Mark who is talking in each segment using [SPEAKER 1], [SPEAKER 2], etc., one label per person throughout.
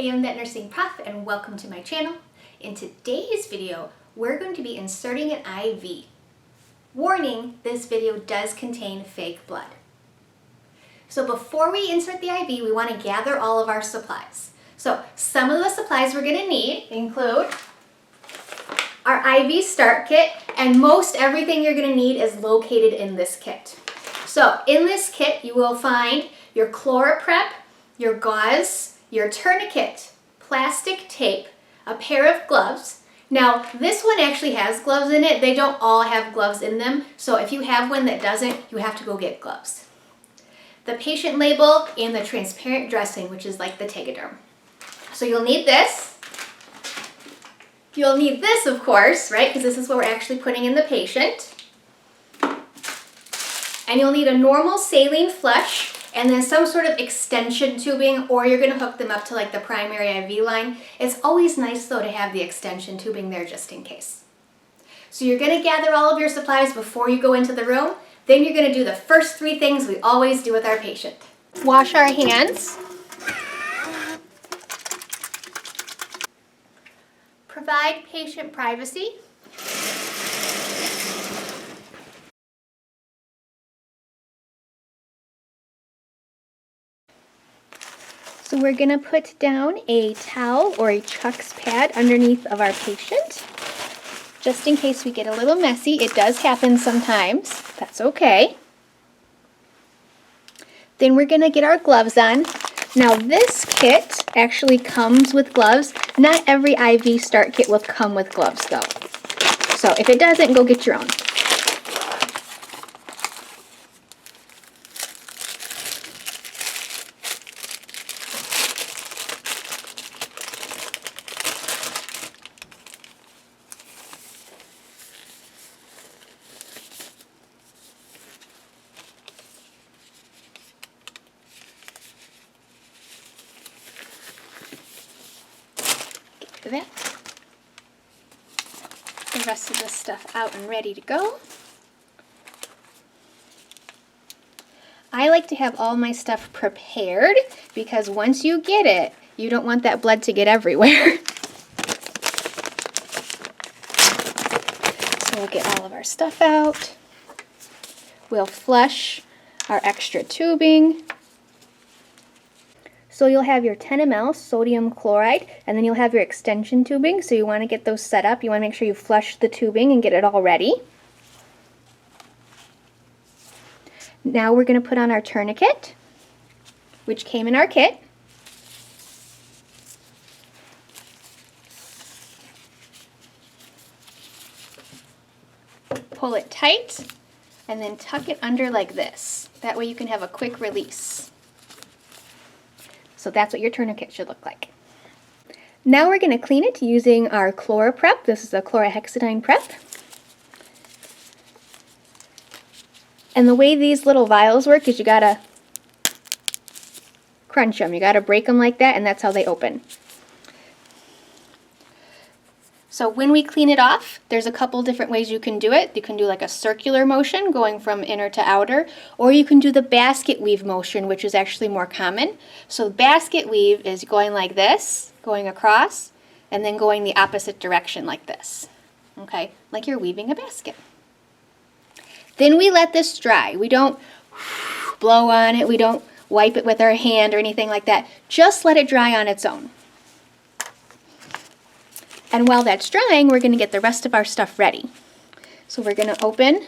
[SPEAKER 1] Hey, I'm Thatnursingprof and welcome to my channel. In today's video, we're going to be inserting an IV. Warning, this video does contain fake blood. So before we insert the IV, we want to gather all of our supplies. So some of the supplies we're going to need include our IV start kit, and most everything you're going to need is located in this kit. So in this kit, you will find your ChloraPrep, your gauze, your tourniquet, plastic tape, a pair of gloves. Now, this one actually has gloves in it. They don't all have gloves in them, so if you have one that doesn't, you have to go get gloves. The patient label and the transparent dressing, which is like the Tegaderm. So you'll need this. You'll need this, of course, right? Because this is what we're actually putting in the patient. And you'll need a normal saline flush, and then some sort of extension tubing, or you're going to hook them up to like the primary IV line. It's always nice though to have the extension tubing there just in case. So you're going to gather all of your supplies before you go into the room. Then you're going to do the first three things we always do with our patient. Wash our hands. Provide patient privacy. So we're going to put down a towel or a Chuck's pad underneath of our patient, just in case we get a little messy. It does happen sometimes. That's okay. Then we're going to get our gloves on. Now this kit actually comes with gloves. Not every IV start kit will come with gloves though. So if it doesn't, go get your own. That. The rest of this stuff out and ready to go. I like to have all my stuff prepared because once you get it, you don't want that blood to get everywhere. So we'll get all of our stuff out. We'll flush our extra tubing. So you'll have your 10 ml sodium chloride, and then you'll have your extension tubing. So you want to get those set up. You want to make sure you flush the tubing and get it all ready. Now we're going to put on our tourniquet, which came in our kit. Pull it tight, and then tuck it under like this. That way you can have a quick release. So that's what your tourniquet should look like. Now we're going to clean it using our ChloraPrep. This is a chlorhexidine prep. And the way these little vials work is you got to crunch them. You got to break them like that, and that's how they open. So when we clean it off, there's a couple different ways you can do it. You can do like a circular motion going from inner to outer, or you can do the basket weave motion, which is actually more common. So basket weave is going like this, going across, and then going the opposite direction like this. Okay, like you're weaving a basket. Then we let this dry. We don't blow on it, we don't wipe it with our hand or anything like that. Just let it dry on its own. And while that's drying, we're going to get the rest of our stuff ready. So we're going to open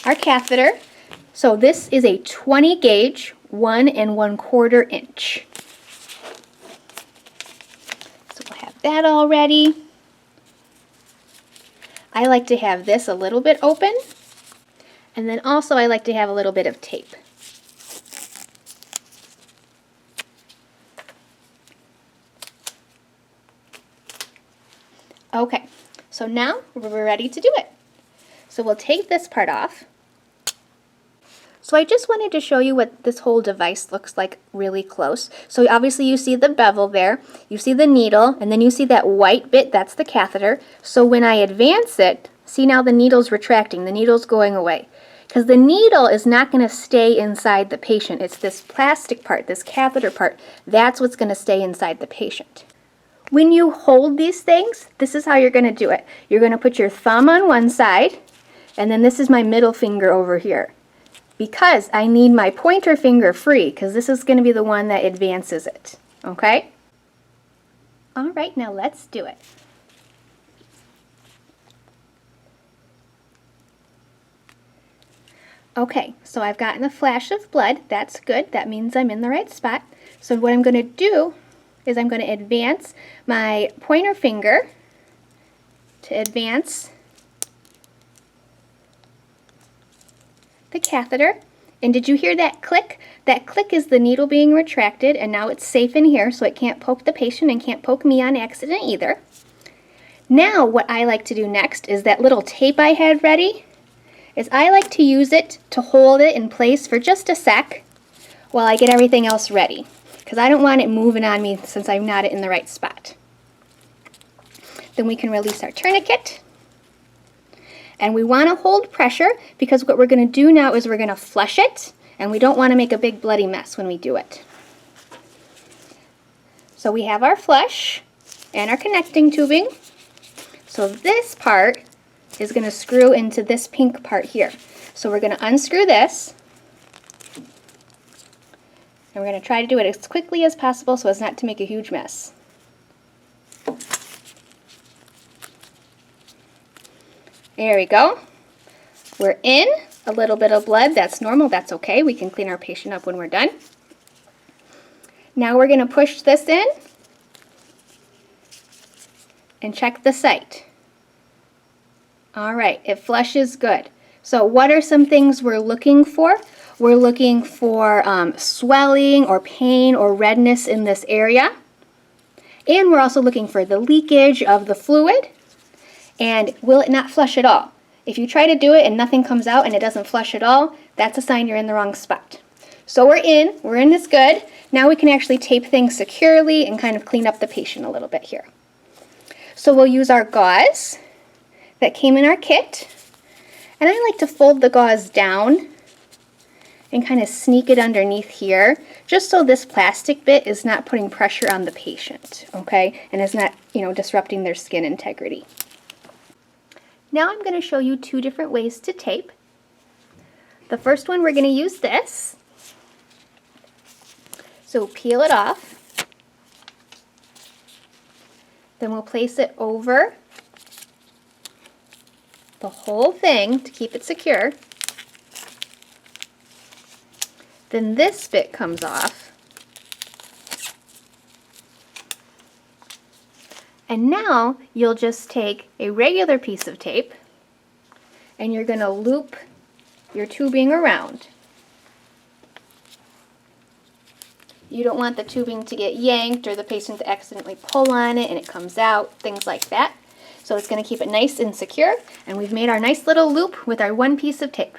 [SPEAKER 1] our catheter. So this is a 20 gauge, 1 1/4 inch. So we'll have that all ready. I like to have this a little bit open. And then also I like to have a little bit of tape. Okay, so now we're ready to do it. So we'll take this part off. So I just wanted to show you what this whole device looks like really close. So obviously you see the bevel there, you see the needle, and then you see that white bit, that's the catheter. So when I advance it, see now the needle's retracting, the needle's going away. because the needle is not going to stay inside the patient. It's this plastic part, this catheter part, that's what's going to stay inside the patient. When you hold these things, this is how you're going to do it. You're going to put your thumb on one side, and then this is my middle finger over here. Because I need my pointer finger free, because this is going to be the one that advances it. Okay? All right, now let's do it. Okay, so I've gotten a flash of blood. That's good. That means I'm in the right spot. So what I'm going to do is I'm going to advance my pointer finger to advance the catheter. And did you hear that click? That click is the needle being retracted, and now it's safe in here, so it can't poke the patient and can't poke me on accident either. Now what I like to do next is that little tape I had ready, is I like to use it to hold it in place for just a sec while I get everything else ready, because I don't want it moving on me since I'm not in the right spot. Then we can release our tourniquet. And we want to hold pressure because what we're going to do now is we're going to flush it, and we don't want to make a big bloody mess when we do it. So we have our flush and our connecting tubing. So this part is going to screw into this pink part here. So we're going to unscrew this, and we're going to try to do it as quickly as possible so as not to make a huge mess. There we go. We're in. A little bit of blood, that's normal, that's okay. We can clean our patient up when we're done. Now we're going to push this in and check the site. All right, it flushes good. So what are some things we're looking for? We're looking for swelling or pain or redness in this area. And we're also looking for the leakage of the fluid. And will it not flush at all? If you try to do it and nothing comes out and it doesn't flush at all, that's a sign you're in the wrong spot. So we're in this good. Now we can actually tape things securely and kind of clean up the patient a little bit here. So we'll use our gauze that came in our kit. And I like to fold the gauze down and kind of sneak it underneath here, just so this plastic bit is not putting pressure on the patient, okay? And is not, disrupting their skin integrity. Now I'm going to show you two different ways to tape. The first one, we're going to use this. So peel it off. Then we'll place it over the whole thing to keep it secure. Then this bit comes off. And now you'll just take a regular piece of tape and you're going to loop your tubing around. You don't want the tubing to get yanked or the patient to accidentally pull on it and it comes out, things like that. So it's going to keep it nice and secure, and we've made our nice little loop with our one piece of tape.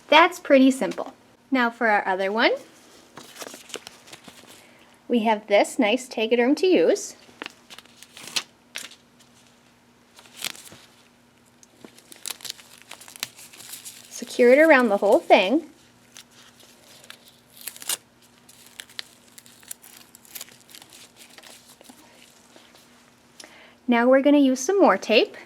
[SPEAKER 1] That's pretty simple. Now for our other one, we have this nice Tegaderm to use. Secure it around the whole thing. Now we're going to use some more tape.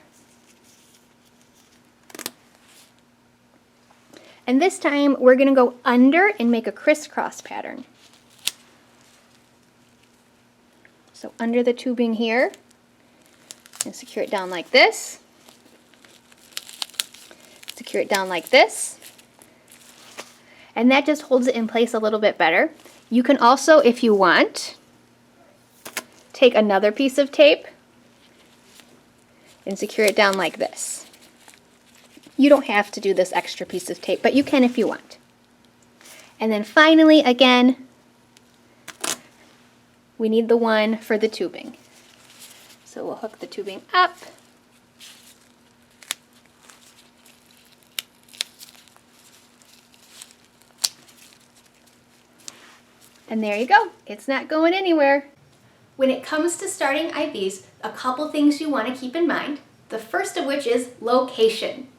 [SPEAKER 1] And this time we're going to go under and make a crisscross pattern. So under the tubing here, and secure it down like this. Secure it down like this. And that just holds it in place a little bit better. You can also, if you want, take another piece of tape and secure it down like this. You don't have to do this extra piece of tape, but you can if you want. And then finally, again, we need the one for the tubing. So we'll hook the tubing up. And there you go. It's not going anywhere. When it comes to starting IVs, a couple things you want to keep in mind. The first of which is location.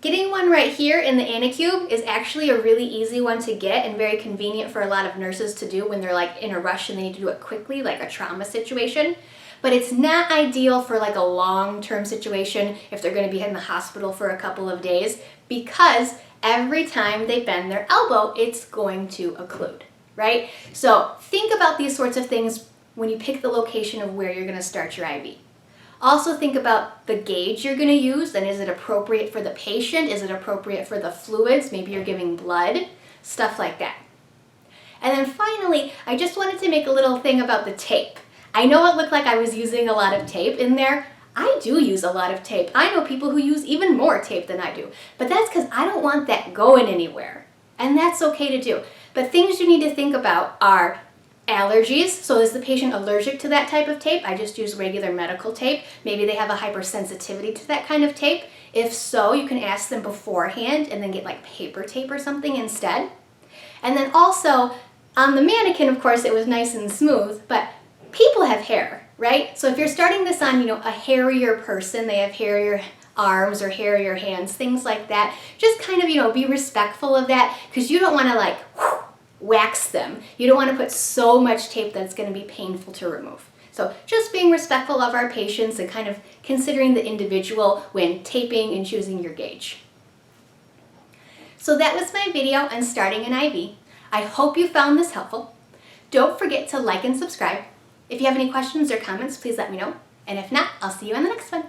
[SPEAKER 1] Getting one right here in the Anacube is actually a really easy one to get and very convenient for a lot of nurses to do when they're like in a rush and they need to do it quickly, like a trauma situation. But it's not ideal for like a long-term situation if they're going to be in the hospital for a couple of days, because every time they bend their elbow, it's going to occlude, right? So think about these sorts of things when you pick the location of where you're going to start your IV. Also think about the gauge you're going to use, and is it appropriate for the patient? Is it appropriate for the fluids? Maybe you're giving blood, stuff like that. And then finally, I just wanted to make a little thing about the tape. I know it looked like I was using a lot of tape in there. I do use a lot of tape. I know people who use even more tape than I do, but that's because I don't want that going anywhere. And that's okay to do. But things you need to think about are allergies. So is the patient allergic to that type of tape? I just use regular medical tape. Maybe they have a hypersensitivity to that kind of tape. If so, you can ask them beforehand and then get like paper tape or something instead. And then also on the mannequin, of course, it was nice and smooth, but people have hair, right? So if you're starting this on, a hairier person, they have hairier arms or hairier hands, things like that, just kind of, be respectful of that, because you don't want to like wax them. You don't want to put so much tape that it's going to be painful to remove. So just being respectful of our patients and kind of considering the individual when taping and choosing your gauge. So that was my video on starting an IV. I hope you found this helpful. Don't forget to like and subscribe. If you have any questions or comments, please let me know. And if not, I'll see you on the next one.